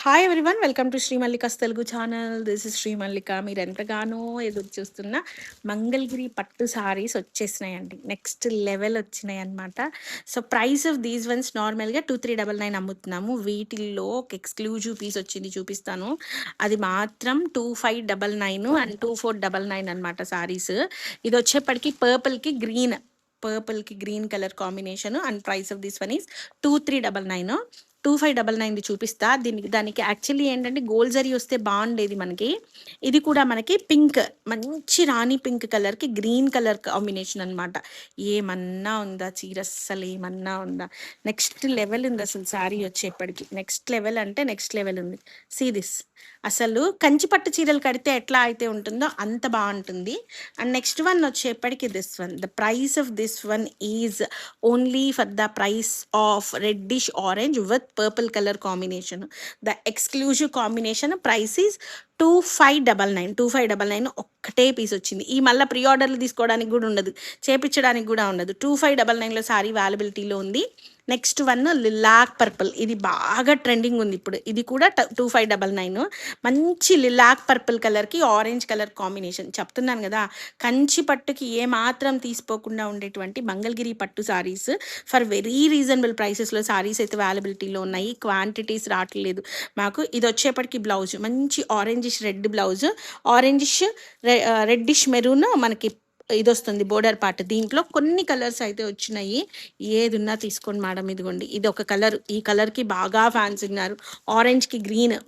Hi everyone, welcome to Shri Mallika's Telugu channel. This is Shri Mallika. మీరు ఎంతగానో ఎదురు చూస్తున్న మంగళగిరి పట్టు సారీస్ వచ్చేసినాయండి. నెక్స్ట్ లెవెల్ వచ్చినాయి అనమాట. So price of these once నార్మల్గా 2399 అమ్ముతున్నాము. వీటిల్లో ఒక ఎక్స్క్లూజివ్ పీస్ వచ్చింది, చూపిస్తాను. అది మాత్రం 2599 అండ్ 2499 అనమాట సారీస్. ఇది వచ్చేప్పటికి పర్పుల్కి green colour combination. And price of this one is 2399. 2599 చూపిస్తా. దానికి యాక్చువల్లీ ఏంటంటే గోల్డ్ జరీ వస్తే బాగుండేది మనకి. ఇది కూడా మనకి పింక్, మంచి రాణి పింక్ కలర్కి గ్రీన్ కలర్ కాంబినేషన్ అనమాట. ఏమన్నా ఉందా చీర, అస్సలు ఏమన్నా ఉందా? నెక్స్ట్ లెవెల్ ఉంది అసలు శారీ వచ్చేప్పటికి. నెక్స్ట్ లెవెల్ అంటే నెక్స్ట్ లెవెల్ ఉంది. See this. అసలు కంచిపట్టు చీరలు కడితే ఎట్లా అయితే ఉంటుందో అంత బాగుంటుంది. అండ్ నెక్స్ట్ వన్ వచ్చేప్పటికి this one. The price of this one is only for the price of reddish orange with purple colour combination. The exclusive combination price is 2599. ఒక్కటే పీస్ వచ్చింది. ఈ మళ్ళీ ప్రీ ఆర్డర్లు తీసుకోవడానికి కూడా ఉండదు, చేపించడానికి కూడా ఉండదు. 2599లో సారీ అవైలబిలిటీలో ఉంది. Next one lilac purple. ఇది బాగా ట్రెండింగ్ ఉంది ఇప్పుడు. ఇది కూడా 2599. మంచి లిలాక్ పర్పుల్ కలర్కి ఆరెంజ్ కలర్ కాంబినేషన్. చెప్తున్నాను కదా, కంచి పట్టుకి ఏమాత్రం తీసిపోకుండా ఉండేటువంటి మంగళగిరి పట్టు సారీస్ ఫర్ వెరీ రీజనబుల్ ప్రైసెస్లో సారీస్ అయితే అవైలబిలిటీలో ఉన్నాయి. క్వాంటిటీస్ రావట్లేదు మాకు. ఇది వచ్చేప్పటికి బ్లౌజ్ మంచి orangish red blouse, orangish reddish maroon మనకి ఇది వస్తుంది బోర్డర్ పార్ట్. దీంట్లో కొన్ని కలర్స్ అయితే వచ్చినాయి. ఏది ఉన్నా తీసుకోండి మేడం. ఇదిగోండి, ఇది ఒక కలర్. ఈ కలర్కి బాగా ఫ్యాన్స్ ఉన్నారు. ఆరెంజ్కి గ్రీన్,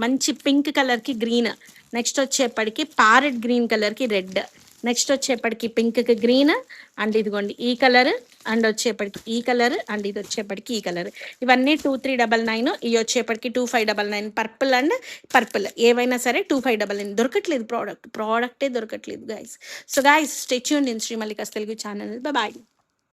మంచి పింక్ కలర్కి గ్రీన్, నెక్స్ట్ వచ్చేప్పటికి ప్యారెట్ గ్రీన్ కలర్కి రెడ్, నెక్స్ట్ వచ్చేప్పటికి పింక్కి గ్రీన్, అండ్ ఇదిగోండి ఈ కలర్, అండ్ వచ్చేప్పటికి ఈ కలర్, అండ్ ఇది వచ్చేప్పటికి ఈ కలర్. ఇవన్నీ 2399. ఇవి వచ్చేప్పటికి 2599. పర్పుల్ అండ్ పర్పుల్ ఏవైనా సరే 2599. దొరకట్లేదు ప్రోడక్టే దొరకట్లేదు guys. So guys, stay tuned in Sri Mallika's Telugu channel. Bye.